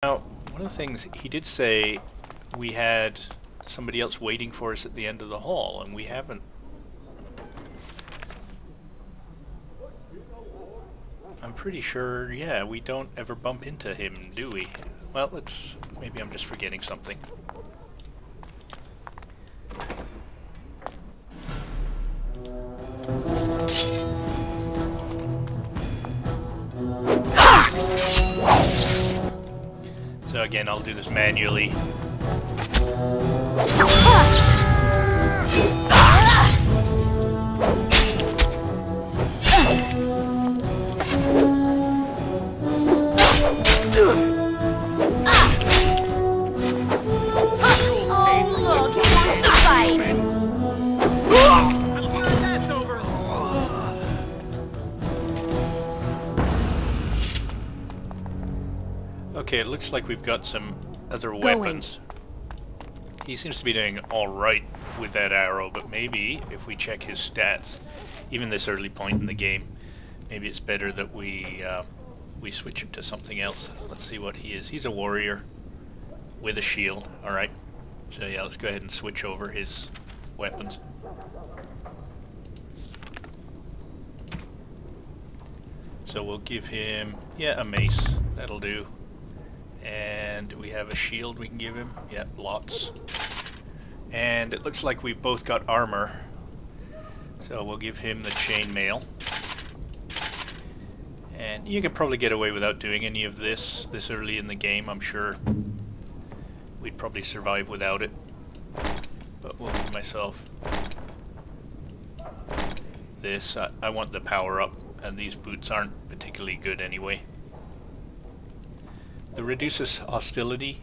Now, one of the things he did say, we had somebody else waiting for us at the end of the hall, and we haven't. I'm pretty sure, yeah, we don't ever bump into him, do we? Well, maybe I'm just forgetting something. So again, I'll do this manually. Okay, it looks like we've got some other weapons. He seems to be doing alright with that arrow, but maybe if we check his stats, even this early point in the game, maybe it's better that we switch him to something else. Let's see what he is. He's a warrior with a shield, alright. So yeah, let's go ahead and switch over his weapons. So we'll give him, yeah, a mace. That'll do. And we have a shield we can give him. Yeah, lots. And it looks like we've both got armor. So we'll give him the chainmail. And you could probably get away without doing any of this early in the game, I'm sure. We'd probably survive without it. But we'll give myself this. I want the power up, and these boots aren't particularly good anyway. The reduces hostility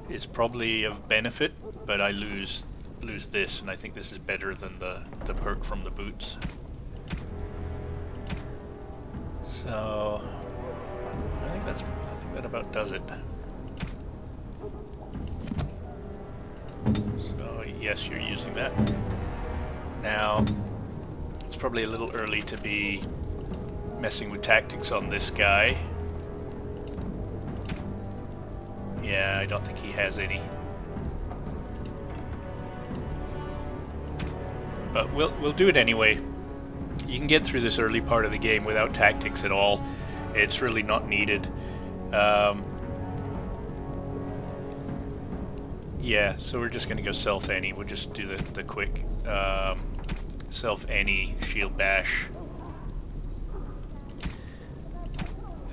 is probably of benefit, but I lose this, and I think this is better than the perk from the boots. So I think that about does it. So yes, you're using that. Now it's probably a little early to be messing with tactics on this guy. Yeah, I don't think he has any. But we'll do it anyway. You can get through this early part of the game without tactics at all. It's really not needed. Yeah, so we're just going to go self-any. We'll just do the quick self-any shield bash.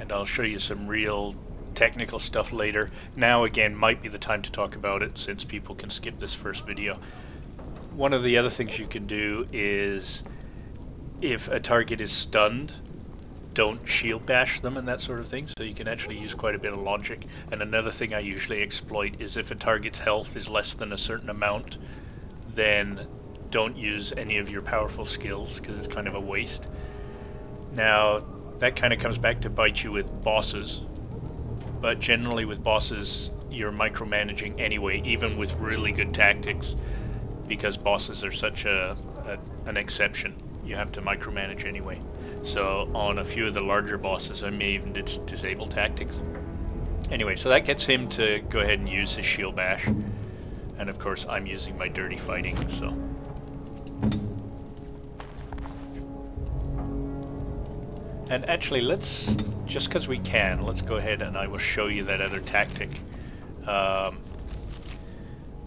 And I'll show you some real technical stuff later. Now again might be the time to talk about it, since people can skip this first video. One of the other things you can do is, if a target is stunned, don't shield bash them and that sort of thing, so you can actually use quite a bit of logic. And another thing I usually exploit is, if a target's health is less than a certain amount, then don't use any of your powerful skills, because it's kind of a waste. Now that kind of comes back to bite you with bosses. But generally with bosses, you're micromanaging anyway, even with really good tactics, because bosses are such an exception. You have to micromanage anyway. So on a few of the larger bosses, I may even disable tactics. Anyway, so that gets him to go ahead and use his shield bash. And of course, I'm using my dirty fighting, so. And actually, let's, just because we can, let's go ahead and I will show you that other tactic.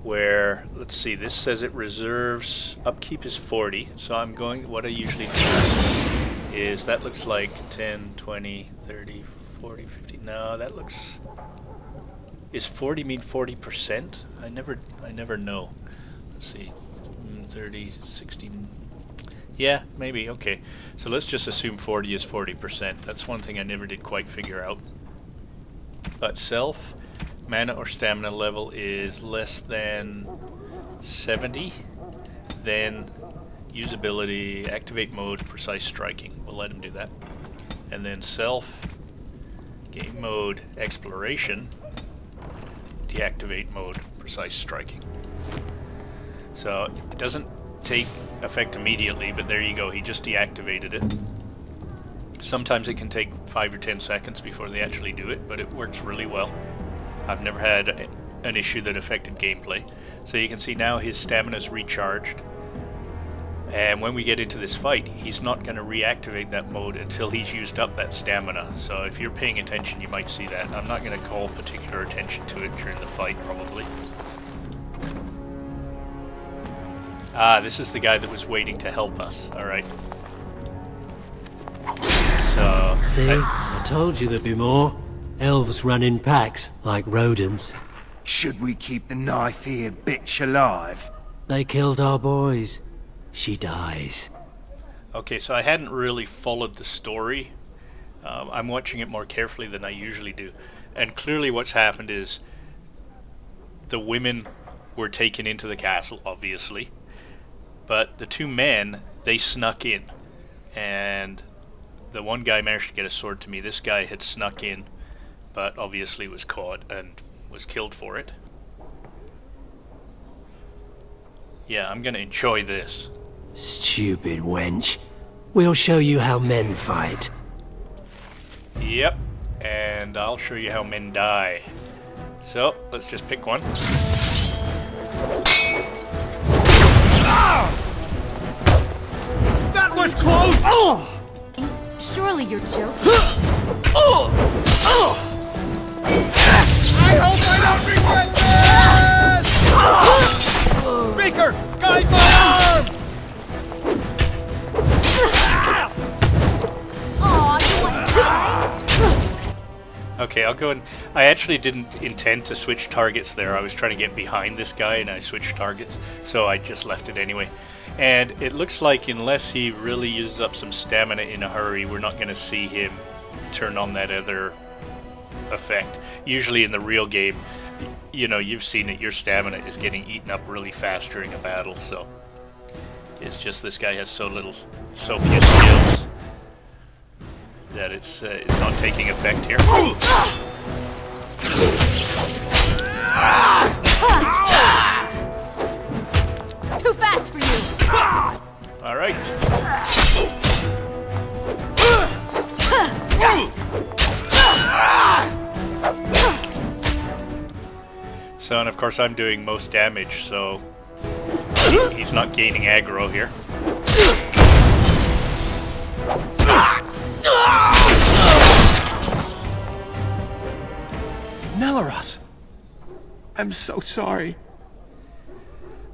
Where, let's see, this says it reserves, upkeep is 40, so I'm going, what I usually do is, that looks like 10, 20, 30, 40, 50, no, that looks, is 40 mean 40%? I never know. Let's see, 30, 16, yeah, maybe, okay. So let's just assume 40 is 40%. That's one thing I never did quite figure out. But self, mana or stamina level is less than 70, then usability, activate mode, precise striking. We'll let him do that. And then self, game mode, exploration, deactivate mode, precise striking. So it doesn't take effect immediately, but there you go, he just deactivated it. Sometimes it can take 5 or 10 seconds before they actually do it, but it works really well. I've never had an issue that affected gameplay. So you can see now his stamina's recharged. And when we get into this fight, he's not going to reactivate that mode until he's used up that stamina. So if you're paying attention, you might see that. I'm not going to call particular attention to it during the fight, probably. Ah, this is the guy that was waiting to help us. Alright. So... See? I told you there'd be more. Elves run in packs, like rodents. Should we keep the knife-eared bitch alive? They killed our boys. She dies. Okay, so I hadn't really followed the story. I'm watching it more carefully than I usually do. And clearly what's happened is the women were taken into the castle, obviously. But the two men, they snuck in. And the one guy managed to get a sword to me. This guy had snuck in, but obviously was caught and was killed for it. Yeah, I'm gonna enjoy this. Stupid wench. We'll show you how men fight. Yep, and I'll show you how men die. So, let's just pick one. That was close! Oh! Surely you're joking. I hope I don't regret this! Beaker, guide my arm! Aw, you want to die? Okay, I'll go and... I actually didn't intend to switch targets there. I was trying to get behind this guy and I switched targets. So I just left it anyway. And it looks like unless he really uses up some stamina in a hurry, we're not going to see him turn on that other effect. Usually in the real game, you know, you've seen it, your stamina is getting eaten up really fast during a battle, so... It's just this guy has so few skills that it's not taking effect here. Too fast for you. All right. So, and of course I'm doing most damage, so he's not gaining aggro here. Nelaros! I'm so sorry.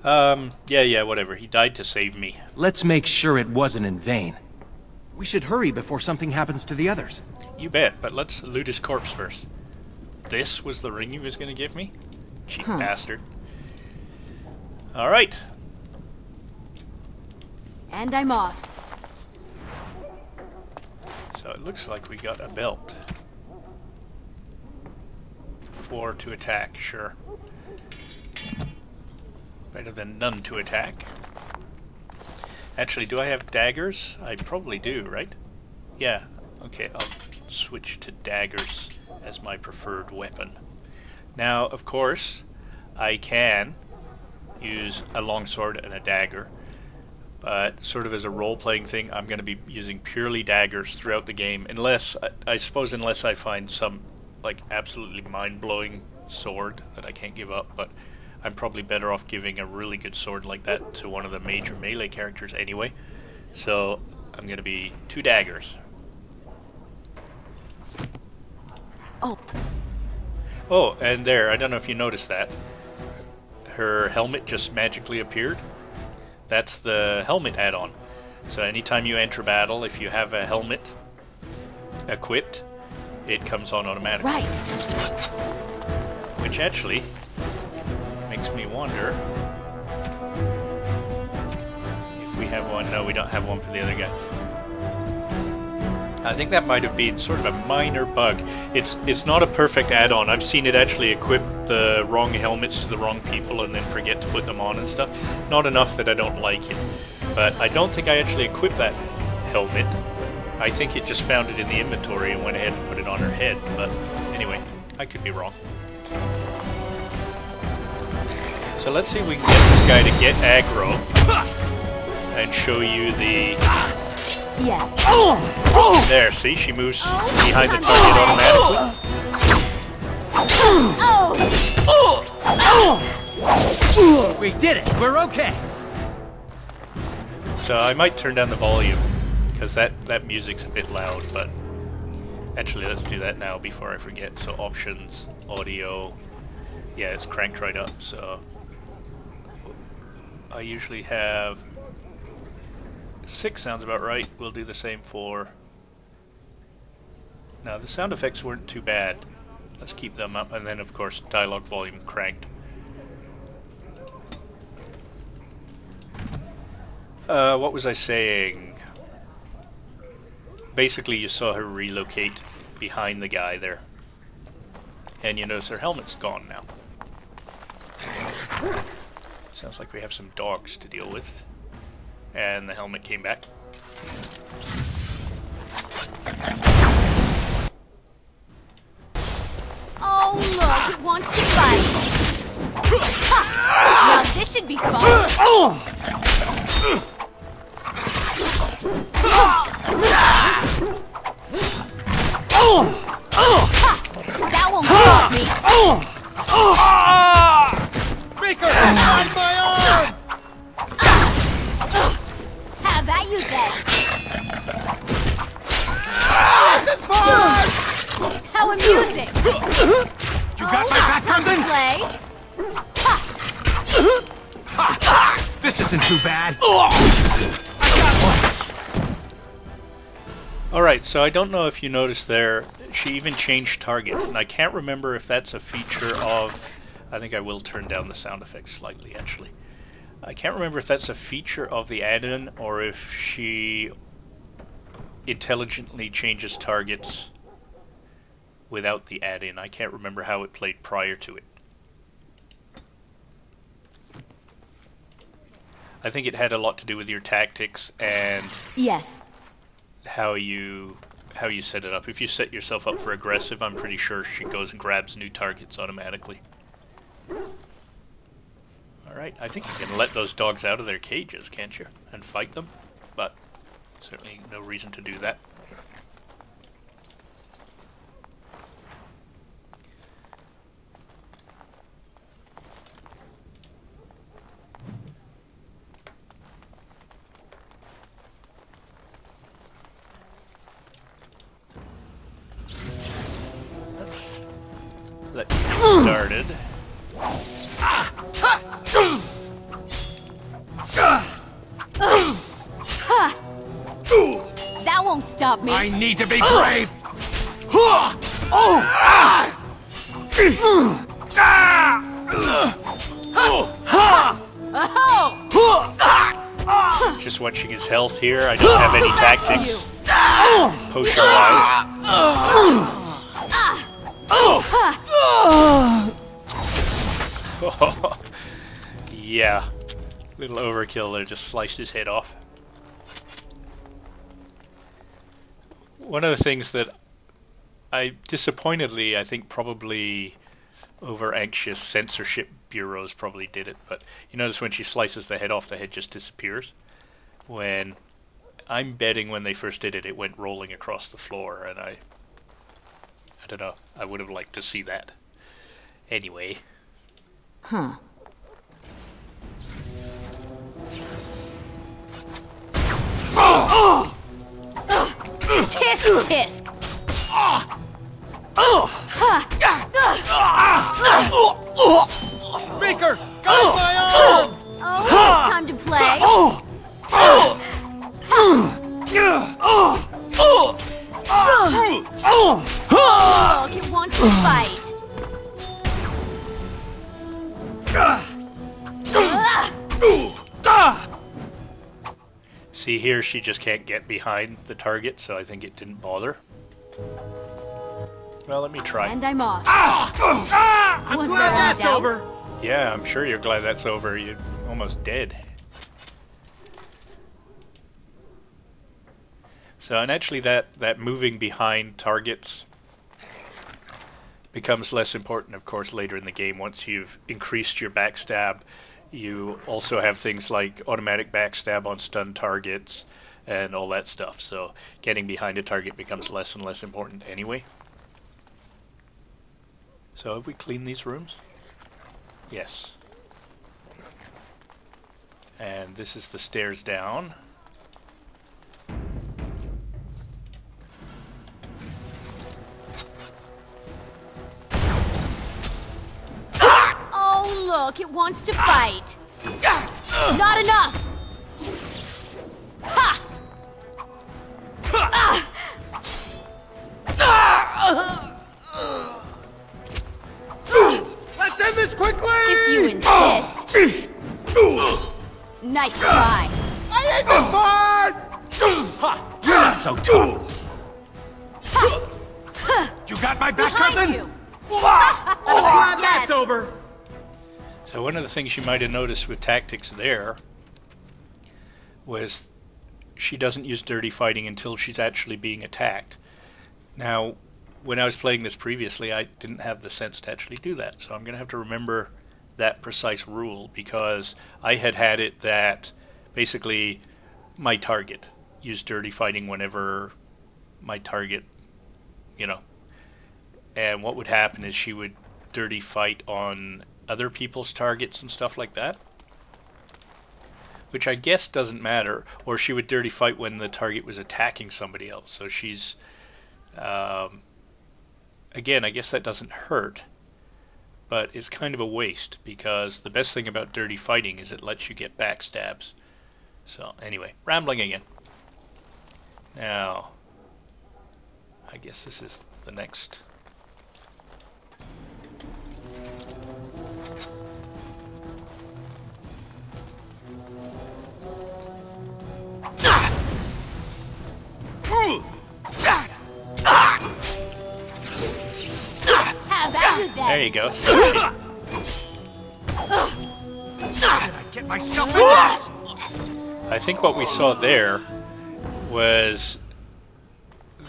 Yeah, whatever. He died to save me. Let's make sure it wasn't in vain. We should hurry before something happens to the others. You bet, but let's loot his corpse first. This was the ring he was going to give me? Cheap bastard. Alright. And I'm off. So it looks like we got a belt. 4 to attack, sure. Better than none to attack. Actually, do I have daggers? I probably do, right? Yeah. Okay, I'll switch to daggers as my preferred weapon. Now, of course, I can use a longsword and a dagger, but sort of as a role-playing thing, I'm going to be using purely daggers throughout the game, unless, I suppose, unless I find some, like, absolutely mind-blowing sword that I can't give up, but I'm probably better off giving a really good sword like that to one of the major melee characters anyway. So I'm going to be 2 daggers. Oh, and there, I don't know if you noticed that. Her helmet just magically appeared. That's the helmet add-on. So anytime you enter battle, if you have a helmet equipped, it comes on automatically. Right. Which actually makes me wonder if we have one. No, we don't have one for the other guy. I think that might have been sort of a minor bug. It's not a perfect add-on. I've seen it actually equip the wrong helmets to the wrong people and then forget to put them on and stuff. Not enough that I don't like it. But I don't think I actually equipped that helmet. I think it just found it in the inventory and went ahead and put it on her head. But anyway, I could be wrong. So let's see if we can get this guy to get aggro and show you the... Yes. There, see? She moves behind the target automatically. We did it! We're okay! So I might turn down the volume, because that music's a bit loud, but actually let's do that now before I forget. So options, audio, yeah, it's cranked right up, so I usually have 6 sounds about right. We'll do the same for... Now the sound effects weren't too bad. Let's keep them up, and then of course dialogue volume cranked. What was I saying? Basically you saw her relocate behind the guy there. And you notice her helmet's gone now. Sounds like we have some dogs to deal with. And the helmet came back. Oh, look, it wants to fight. Ha! Now this should be fun. That won't stop me. Maker! On my arm! Have at you then. This part! How amusing. You got my back, Time to cousin? play. This isn't too bad. Alright, so I don't know if you noticed there, she even changed targets, and I can't remember if that's a feature of... I think I will turn down the sound effects slightly, actually. I can't remember if that's a feature of the add-in, or if she intelligently changes targets without the add-in. I can't remember how it played prior to it. I think it had a lot to do with your tactics and Yes. how you set it up. If you set yourself up for aggressive, I'm pretty sure she goes and grabs new targets automatically. Alright, I think you can let those dogs out of their cages, can't you? And fight them, but certainly no reason to do that. Let me get started. That won't stop me. I need to be brave! Oh! Just watching his health here. I don't have any tactics. Potion-wise. Yeah. Little overkill there, just sliced his head off. One of the things that I disappointedly, I think probably over-anxious censorship bureaus probably did it, but you notice when she slices the head off, the head just disappears. When I'm betting when they first did it, it went rolling across the floor, and I don't know, I would have liked to see that. Anyway. Huh. Tisk tisk. Maker! Got my arm! Oh, time to play. Look, it wants to fight. See here, she just can't get behind the target, so I think it didn't bother. Well, let me try. And I'm off. I'm Was glad there that's any doubt? over! Yeah, I'm sure you're glad that's over. You're almost dead. So, and actually that moving behind targets becomes less important, of course, later in the game. Once you've increased your backstab, you also have things like automatic backstab on stun targets and all that stuff. So getting behind a target becomes less and less important anyway. So have we cleaned these rooms? Yes. And this is the stairs down. Oh, look, it wants to fight. Not enough. Ha! Let's end this quickly! If you insist. Nice try. I hate this part! Ha! You're not so tough! You got my back, Behind cousin? you. Glad Yes. that's over! So one of the things you might have noticed with tactics there was she doesn't use dirty fighting until she's actually being attacked. Now, when I was playing this previously, I didn't have the sense to actually do that, so I'm going to have to remember that precise rule, because I had it that basically my target used dirty fighting whenever my target, you know, and what would happen is she would dirty fight on other people's targets and stuff like that, which I guess doesn't matter, or she would dirty fight when the target was attacking somebody else. So she's again, I guess that doesn't hurt, but it's kind of a waste, because the best thing about dirty fighting is it lets you get backstabs. So anyway, rambling again. Now, I guess this is the next. Have that with that. There you go. I get myself in this! I think what we saw there was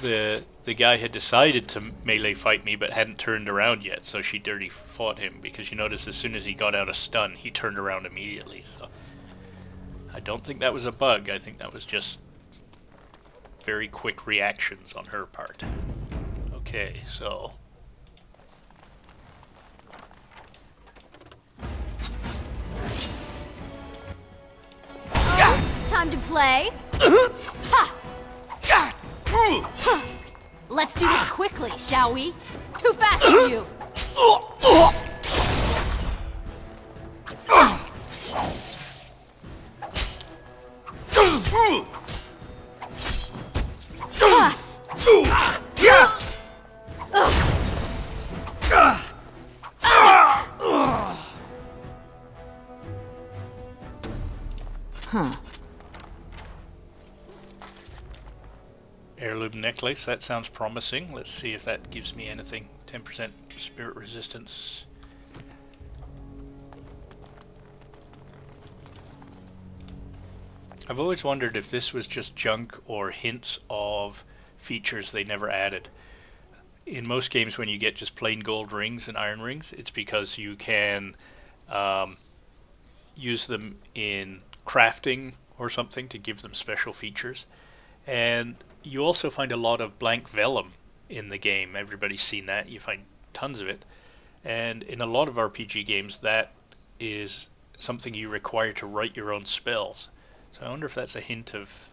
the guy had decided to melee fight me but hadn't turned around yet, so she dirty fought him, because you notice as soon as he got out of stun, he turned around immediately. So I don't think that was a bug. I think that was just very quick reactions on her part. Okay, so Time to play. Ha! Let's do this quickly, shall we? Too fast for you. heirloom necklace, that sounds promising. Let's see if that gives me anything. 10% spirit resistance. I've always wondered if this was just junk or hints of features they never added. In most games when you get just plain gold rings and iron rings, it's because you can use them in crafting or something to give them special features. And you also find a lot of blank vellum in the game. Everybody's seen that. You find tons of it. And in a lot of RPG games, that is something you require to write your own spells. So I wonder if that's a hint of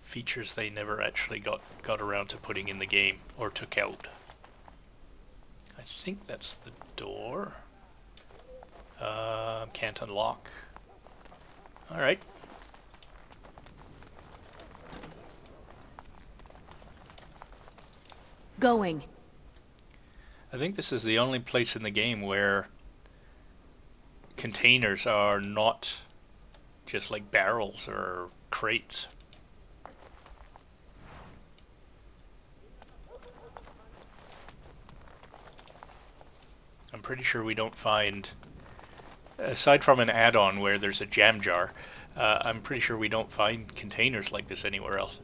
features they never actually got around to putting in the game, or took out. I think that's the door. Can't unlock. Alright. Going. I think this is the only place in the game where containers are not just like barrels or crates. I'm pretty sure we don't find, aside from an add-on where there's a jam jar, I'm pretty sure we don't find containers like this anywhere else.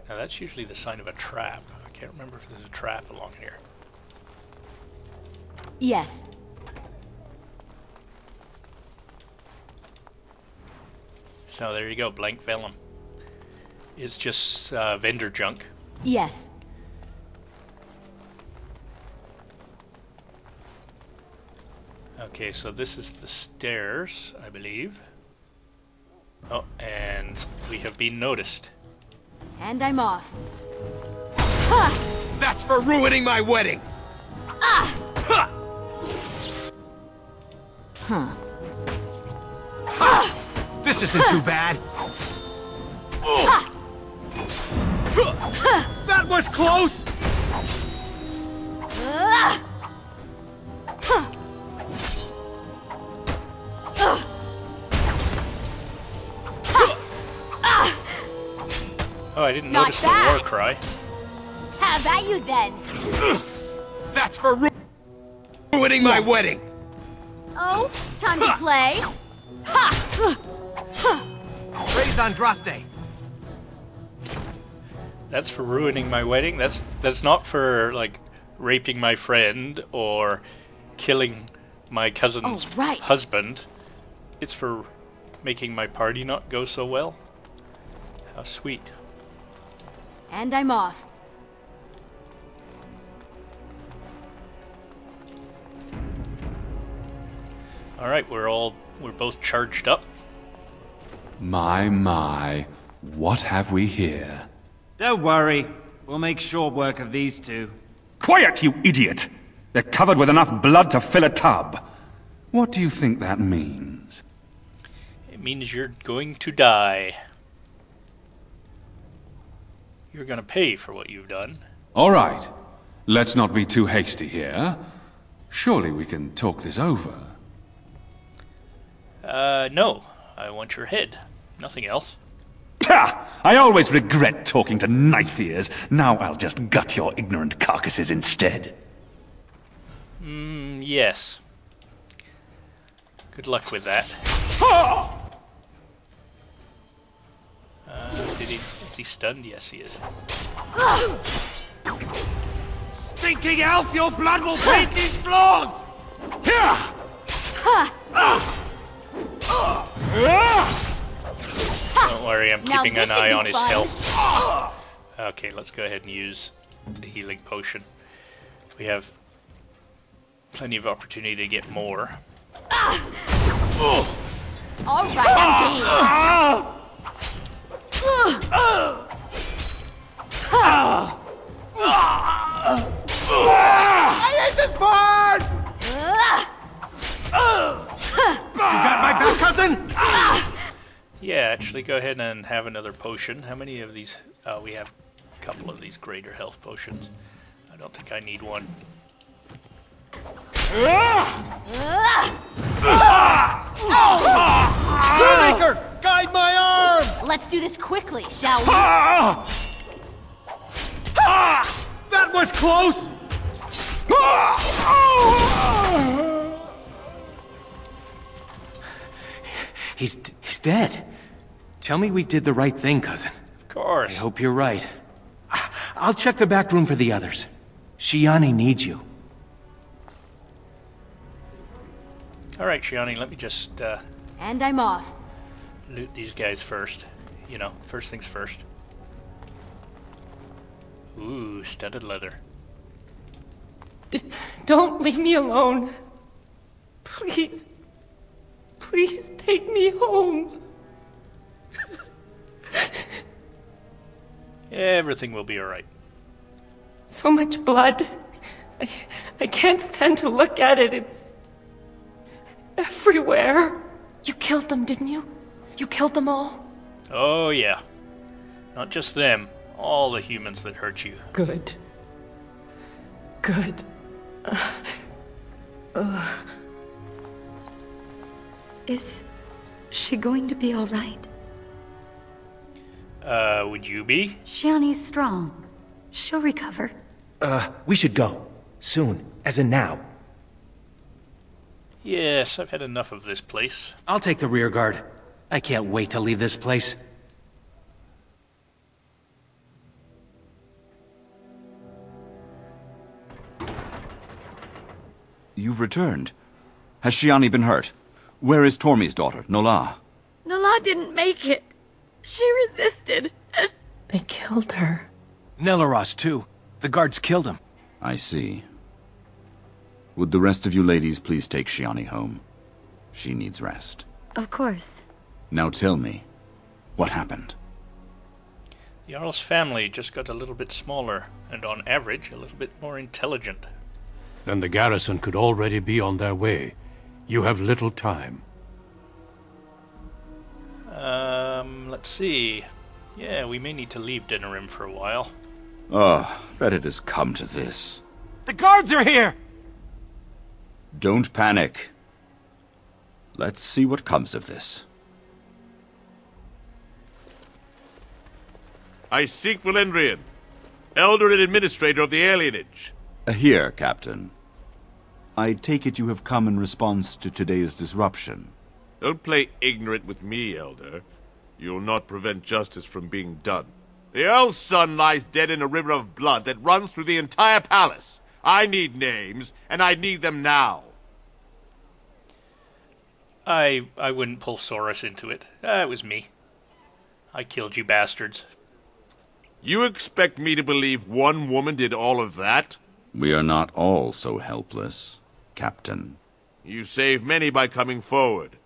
Now that's usually the sign of a trap. I can't remember if there's a trap along here. Yes. So there you go, blank vellum. It's just vendor junk. Yes. Okay, so this is the stairs, I believe. Oh, and we have been noticed. And I'm off. Ha! That's for ruining my wedding! Ah! Ha! Huh. Ha! This isn't too bad. Ha! That was close! Ah! Huh. Oh, I didn't Not notice the bad. war cry. Have at you then. That's for ruining my Yes. wedding! Oh, time to play. Ha! Praise Andraste! That's for ruining my wedding. That's not for like raping my friend or killing my cousin's Oh, right. husband. It's for making my party not go so well. How sweet. And I'm off. All right, we're both charged up. My, what have we here? Don't worry. We'll make short work of these two. Quiet, you idiot! They're covered with enough blood to fill a tub. What do you think that means? It means you're going to die. You're going to pay for what you've done. All right, let's not be too hasty here. Surely we can talk this over. No. I want your head. Nothing else. Ha! I always regret talking to knife ears. Now I'll just gut your ignorant carcasses instead. Yes. Good luck with that. Is he stunned? Yes, he is. Stinking elf, your blood will paint these floors! Don't worry, I'm Now keeping this an should eye be on his fun. health. Okay, let's go ahead and use the healing potion. We have plenty of opportunity to get more. All right, I'm game. I hate this part! You got my back, cousin? Yeah, actually, go ahead and have another potion. How many of these? We have a couple of these greater health potions. I don't think I need one. Maker, guide my arm! Let's do this quickly, shall we? That was close! He's dead. Tell me we did the right thing, cousin. Of course. I hope you're right. I'll check the back room for the others. Shiani needs you. All right, Shiani, let me just And I'm off. loot these guys first. You know, first things first. Ooh, studded leather. Don't leave me alone. Please. Please take me home. Everything will be all right. So much blood. I can't stand to look at it. It's everywhere. You killed them, didn't you? You killed them all? Oh, yeah. Not just them. All the humans that hurt you. Good. Good. Is she going to be all right? Would you be? Shiani's strong. She'll recover. We should go. Soon. As in now. Yes, I've had enough of this place. I'll take the rear guard. I can't wait to leave this place. You've returned. Has Shiani been hurt? Where is Tormi's daughter, Nola? Nola didn't make it. She resisted. They killed her. Nelaros, too. The guards killed him. I see. Would the rest of you ladies please take Shiani home? She needs rest. Of course. Now tell me, what happened? The Jarl's family just got a little bit smaller, and on average, a little bit more intelligent. Then the garrison could already be on their way. You have little time. Let's see. Yeah, we may need to leave Denerim for a while. Oh, that it has come to this. The guards are here! Don't panic. Let's see what comes of this. I seek Valendrian, Elder and Administrator of the Alienage. Here, Captain. I take it you have come in response to today's disruption. Don't play ignorant with me, Elder. You'll not prevent justice from being done. The Earl's son lies dead in a river of blood that runs through the entire palace. I need names, and I need them now. I wouldn't pull Soros into it. It was me. I killed you bastards. You expect me to believe one woman did all of that? We are not all so helpless, Captain. You saved many by coming forward.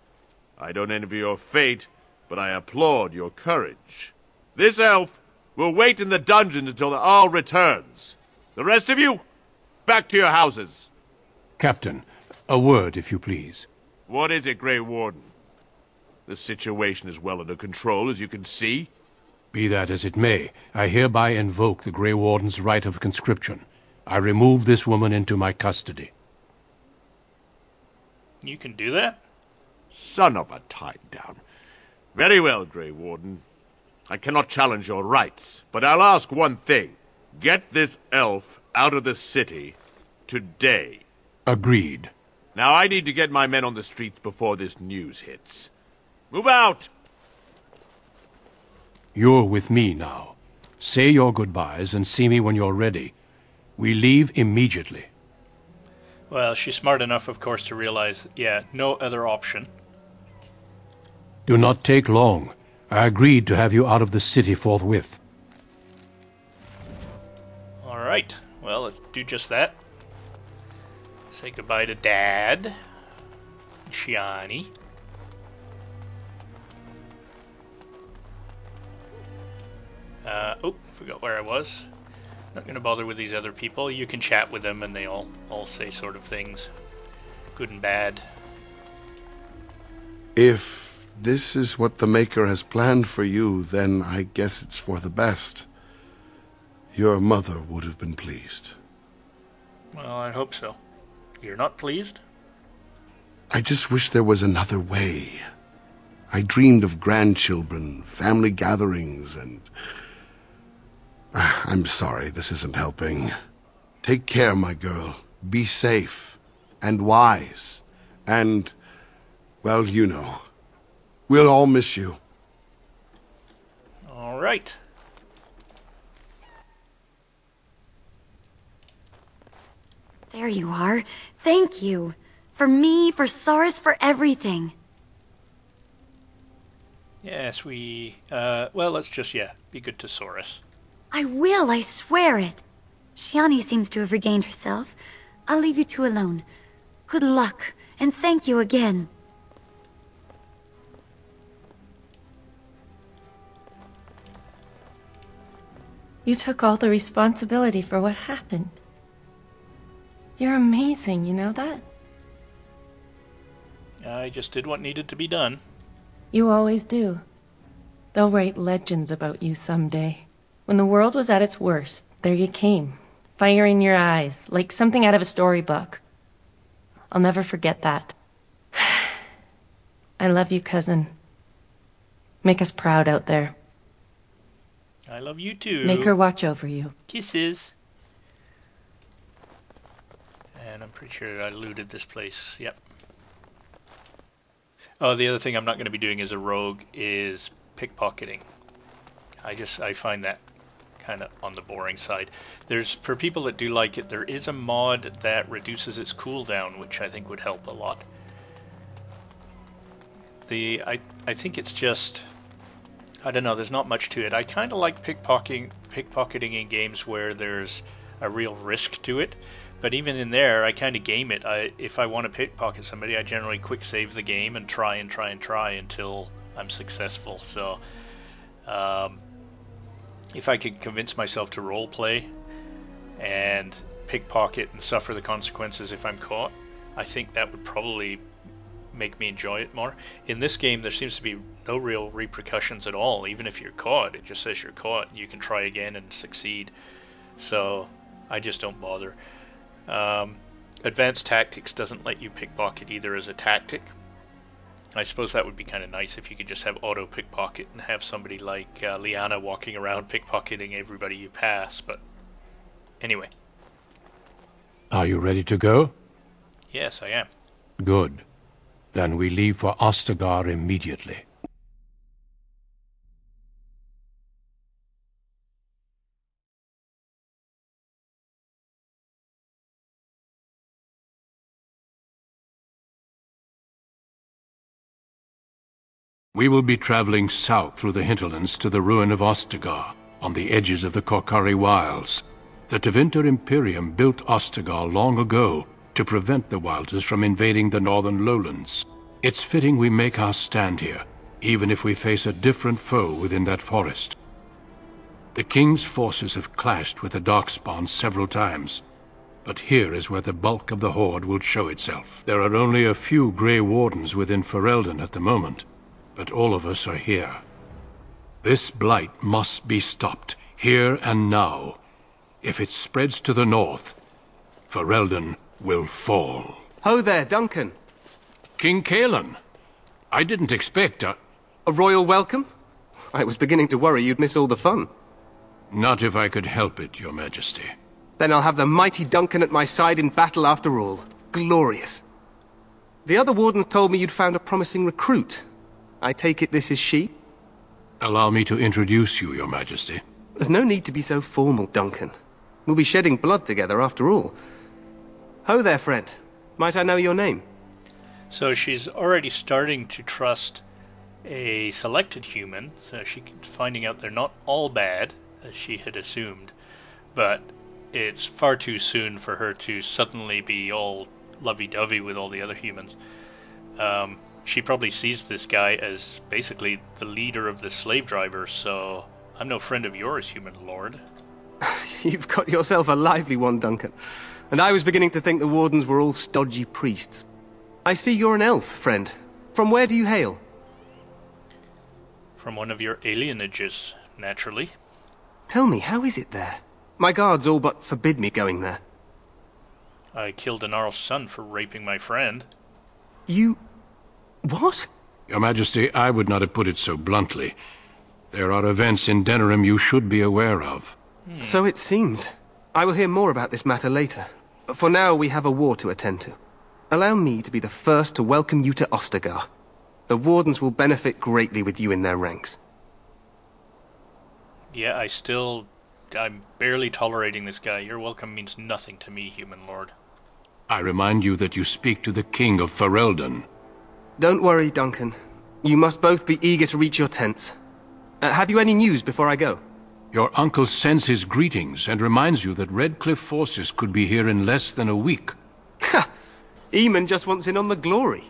I don't envy your fate, but I applaud your courage. This elf will wait in the dungeon until the Jarl returns. The rest of you, back to your houses. Captain, a word, if you please. What is it, Grey Warden? The situation is well under control, as you can see. Be that as it may, I hereby invoke the Grey Warden's right of conscription. I remove this woman into my custody. You can do that? Son of a tie-down. Very well, Grey Warden. I cannot challenge your rights, but I'll ask one thing. Get this elf out of the city today. Agreed. Now I need to get my men on the streets before this news hits. Move out! You're with me now. Say your goodbyes and see me when you're ready. We leave immediately. Well, she's smart enough, of course, to realize, yeah, no other option. Do not take long. I agreed to have you out of the city forthwith. Alright, well, let's do just that. Say goodbye to Dad. Shiani. Oh, forgot where I was. Not going to bother with these other people. You can chat with them and they all say sort of things. Good and bad. If this is what the Maker has planned for you, then I guess it's for the best. Your mother would have been pleased. Well, I hope so. You're not pleased? I just wish there was another way. I dreamed of grandchildren, family gatherings, and... I'm sorry, this isn't helping. Take care, my girl. Be safe. And wise. And, well, you know. We'll all miss you. All right. There you are. Thank you. For me, for Soros, for everything. Yes, well, let's just, be good to Soros. I will, I swear it. Shiani seems to have regained herself. I'll leave you two alone. Good luck, and thank you again. You took all the responsibility for what happened. You're amazing, you know that? I just did what needed to be done. You always do. They'll write legends about you someday. When the world was at its worst, there you came. Fire in your eyes, like something out of a storybook. I'll never forget that. I love you, cousin. Make us proud out there. I love you too. Make her watch over you. Kisses. And I'm pretty sure I looted this place. Yep. Oh, the other thing I'm not going to be doing as a rogue is pickpocketing. I find that kind of on the boring side. For people that do like it, there is a mod that reduces its cooldown, which I think would help a lot. I think it's just, I don't know, there's not much to it. I kind of like pickpocketing pickpocketing in games where there's a real risk to it. But even in there, I kind of game it. If I want to pickpocket somebody, I generally quick save the game and try until I'm successful. So, if I could convince myself to roleplay and pickpocket and suffer the consequences if I'm caught, I think that would probably make me enjoy it more. In this game, there seems to be no real repercussions at all. Even if you're caught, it just says you're caught. You can try again and succeed. So, I just don't bother. Advanced Tactics doesn't let you pickpocket either as a tactic. I suppose that would be kind of nice if you could just have auto pickpocket and have somebody like Liana walking around pickpocketing everybody you pass, but anyway. Are you ready to go? Yes, I am. Good. Then we leave for Ostagar immediately. We will be traveling south through the hinterlands to the ruin of Ostagar, on the edges of the Korkari Wilds. The Tevinter Imperium built Ostagar long ago to prevent the Wilders from invading the northern lowlands. It's fitting we make our stand here, even if we face a different foe within that forest. The King's forces have clashed with the Darkspawn several times, but here is where the bulk of the Horde will show itself. There are only a few Grey Wardens within Ferelden at the moment, but all of us are here. This blight must be stopped, here and now. If it spreads to the north, Ferelden will fall. Ho there, Duncan. King Kaelan. I didn't expect a royal welcome? I was beginning to worry you'd miss all the fun. Not if I could help it, Your Majesty. Then I'll have the mighty Duncan at my side in battle after all. Glorious. The other wardens told me you'd found a promising recruit. I take it this is she? Allow me to introduce you, Your Majesty. There's no need to be so formal, Duncan. We'll be shedding blood together after all. Ho there, friend. Might I know your name? So she's already starting to trust a selected human, so she's finding out they're not all bad, as she had assumed. But it's far too soon for her to suddenly be all lovey-dovey with all the other humans. She probably sees this guy as basically the leader of the slave drivers, so I'm no friend of yours, human lord. You've got yourself a lively one, Duncan. And I was beginning to think the wardens were all stodgy priests. I see you're an elf, friend. From where do you hail? From one of your alienages, naturally. Tell me, how is it there? My guards all but forbid me going there. I killed Anarl's son for raping my friend. You... what? Your Majesty, I would not have put it so bluntly. There are events in Denerim you should be aware of. So it seems. I will hear more about this matter later. For now, we have a war to attend to. Allow me to be the first to welcome you to Ostagar. The Wardens will benefit greatly with you in their ranks. Yeah, I'm barely tolerating this guy. Your welcome means nothing to me, human lord. I remind you that you speak to the King of Ferelden. Don't worry, Duncan. You must both be eager to reach your tents. Have you any news before I go? Your uncle sends his greetings and reminds you that Redcliffe forces could be here in less than a week. Ha! Eamon just wants in on the glory.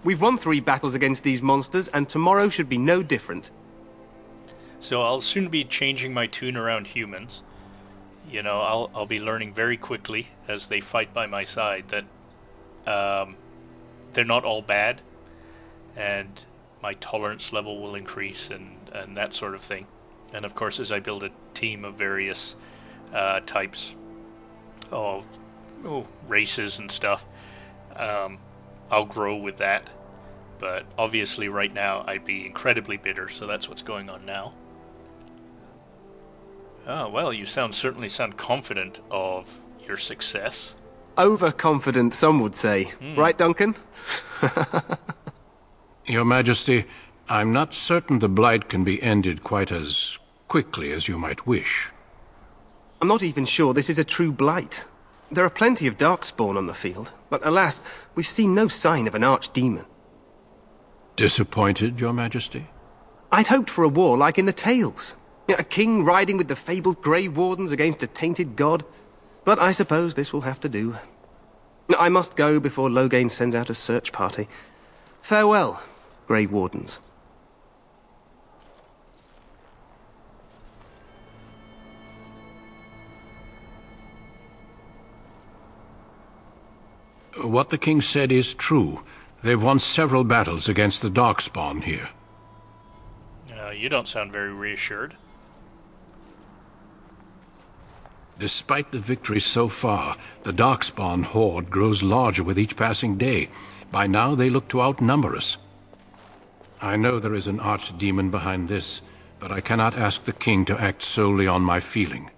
We've won 3 battles against these monsters, and tomorrow should be no different. So I'll soon be changing my tune around humans. You know, I'll be learning very quickly as they fight by my side that they're not all bad, and my tolerance level will increase and that sort of thing. And of course, as I build a team of various types of races and stuff, I'll grow with that. But obviously right now I'd be incredibly bitter, so that's what's going on now. Oh, well, you certainly sound confident of your success. Overconfident, some would say. Right, Duncan? Your Majesty, I'm not certain the Blight can be ended quite as quickly as you might wish. I'm not even sure this is a true Blight. There are plenty of Darkspawn on the field, but alas, we've seen no sign of an archdemon. Disappointed, Your Majesty? I'd hoped for a war like in the tales. A king riding with the fabled Grey Wardens against a tainted god? But I suppose this will have to do. I must go before Loghain sends out a search party. Farewell, Grey Wardens. What the king said is true. They've won several battles against the Darkspawn here. You don't sound very reassured. Despite the victories so far, the Darkspawn horde grows larger with each passing day. By now, they look to outnumber us. I know there is an archdemon behind this, but I cannot ask the king to act solely on my feeling.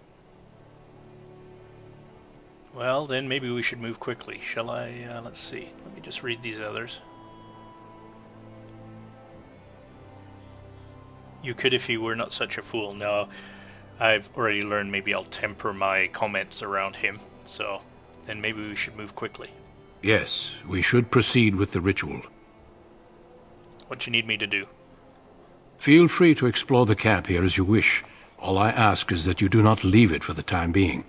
Well, then maybe we should move quickly. Shall I? Let's see. Let me just read these others. You could if you were not such a fool. No, I've already learned maybe I'll temper my comments around him, so then maybe we should move quickly. Yes, we should proceed with the ritual. What do you need me to do? Feel free to explore the camp here as you wish. All I ask is that you do not leave it for the time being.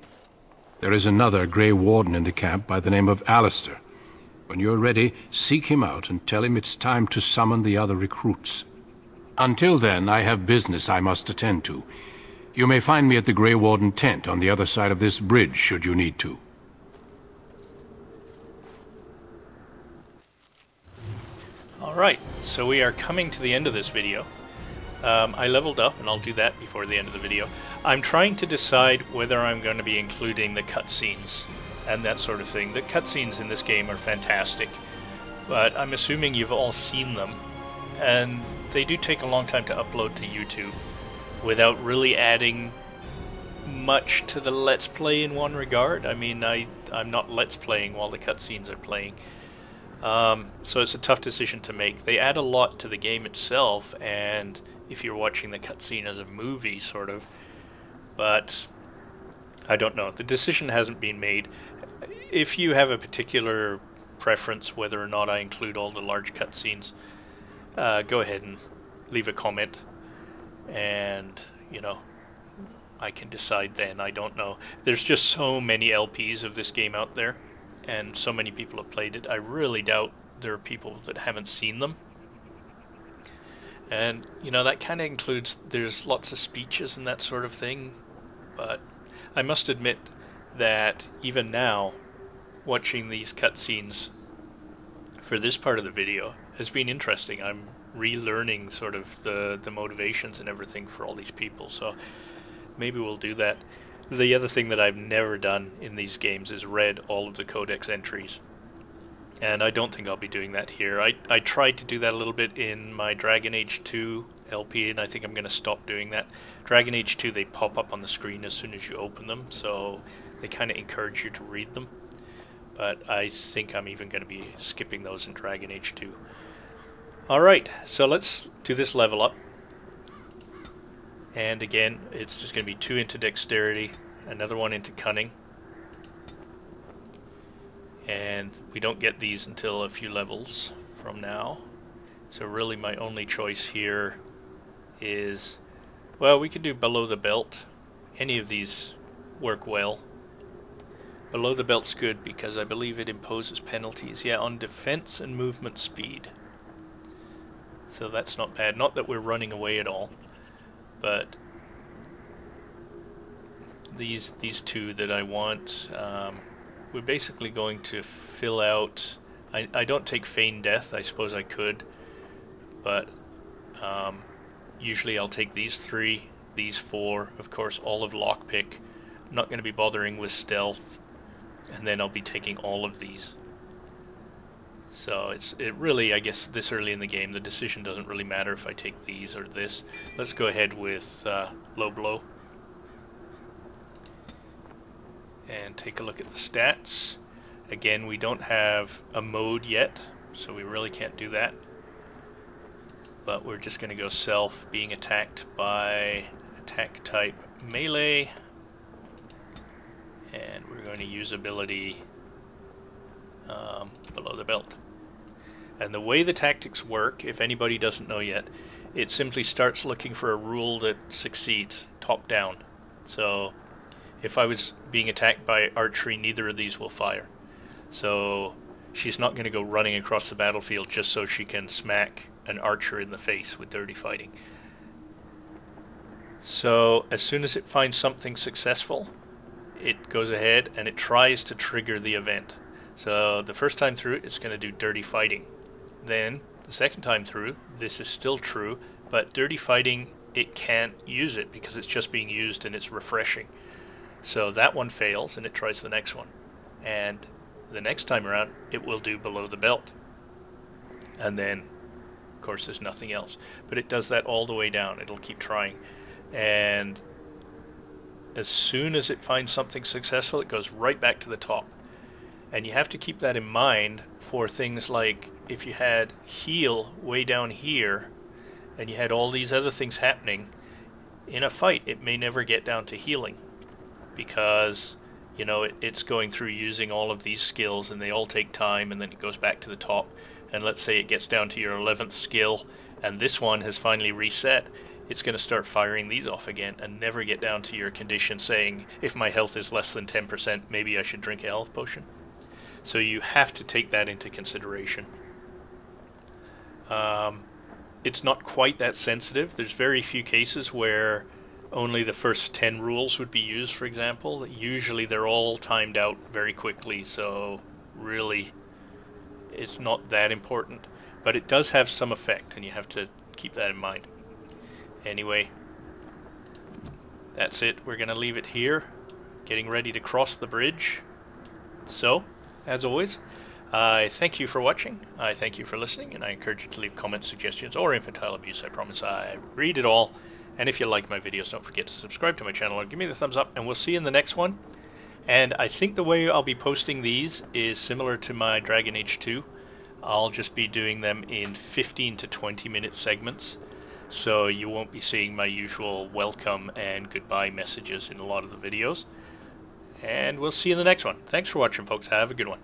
There is another Grey Warden in the camp by the name of Alistair. When you're ready, seek him out and tell him it's time to summon the other recruits. Until then, I have business I must attend to. You may find me at the Grey Warden tent on the other side of this bridge, should you need to. Alright, so we are coming to the end of this video. I leveled up, and I'll do that before the end of the video. I'm trying to decide whether I'm going to be including the cutscenes and that sort of thing. The cutscenes in this game are fantastic, but I'm assuming you've all seen them, and they do take a long time to upload to YouTube without really adding much to the Let's Play in one regard. I mean, I'm not Let's Playing while the cutscenes are playing. So it's a tough decision to make. They add a lot to the game itself, and if you're watching the cutscene as a movie, sort of, but I don't know. The decision hasn't been made. If you have a particular preference whether or not I include all the large cutscenes, go ahead and leave a comment, and, you know, I can decide then. I don't know. There's just so many LPs of this game out there, and so many people have played it. I really doubt there are people that haven't seen them. And, you know, that kind of includes, there's lots of speeches and that sort of thing, but I must admit that even now, watching these cutscenes for this part of the video has been interesting. I'm relearning sort of the motivations and everything for all these people, so maybe we'll do that. The other thing that I've never done in these games is read all of the codex entries, and I don't think I'll be doing that here. I tried to do that a little bit in my Dragon Age 2 LP, and I think I'm going to stop doing that. Dragon Age 2, they pop up on the screen as soon as you open them, so they kind of encourage you to read them. But I think I'm even going to be skipping those in Dragon Age 2. Alright, so let's do this level up. And again, it's just going to be 2 into Dexterity, another 1 into Cunning. And we don't get these until a few levels from now. So really my only choice here is, well, we could do Below the Belt. Any of these work well. Below the Belt's good because I believe it imposes penalties, yeah, on defense and movement speed. So that's not bad. Not that we're running away at all, but these two that I want, we're basically going to fill out. I don't take Feign Death. I suppose I could, but usually I'll take these 3, these 4, of course all of Lockpick. I'm not going to be bothering with Stealth, and then I'll be taking all of these. So it really, I guess, this early in the game, the decision doesn't really matter if I take these or this. Let's go ahead with Low Blow. And take a look at the stats. Again, we don't have a mode yet, so we really can't do that. But we're just going to go Self, being attacked by attack type melee. And we're going to use ability Below the Belt. And the way the tactics work, if anybody doesn't know yet, it simply starts looking for a rule that succeeds. top down. So if I was being attacked by archery, neither of these will fire. So she's not going to go running across the battlefield just so she can smack an archer in the face with dirty fighting. So as soon as it finds something successful, it goes ahead and it tries to trigger the event. So the first time through, it's going to do dirty fighting. Then the second time through, this is still true, but dirty fighting, it can't use it because it's just being used and it's refreshing. So that one fails and it tries the next one. And the next time around, it will do below the belt. And then, of course, there's nothing else. But it does that all the way down. It'll keep trying. And as soon as it finds something successful, it goes right back to the top. And you have to keep that in mind for things like if you had heal way down here and you had all these other things happening, in a fight it may never get down to healing because, you know, it's going through using all of these skills and they all take time, and then it goes back to the top. And let's say it gets down to your 11th skill and this one has finally reset. It's going to start firing these off again and never get down to your condition saying, if my health is less than 10%, maybe I should drink a health potion. So you have to take that into consideration. It's not quite that sensitive. There's very few cases where only the first 10 rules would be used, for example. Usually they're all timed out very quickly, so really it's not that important. But it does have some effect, and you have to keep that in mind. Anyway, that's it. We're going to leave it here, getting ready to cross the bridge. So, as always, I thank you for watching, I thank you for listening, and I encourage you to leave comments, suggestions, or infantile abuse. I promise I read it all. And if you like my videos, don't forget to subscribe to my channel and give me the thumbs up, and we'll see you in the next one. And I think the way I'll be posting these is similar to my Dragon Age 2. I'll just be doing them in 15 to 20 minute segments. So you won't be seeing my usual welcome and goodbye messages in a lot of the videos. And we'll see you in the next one. Thanks for watching, folks. Have a good one.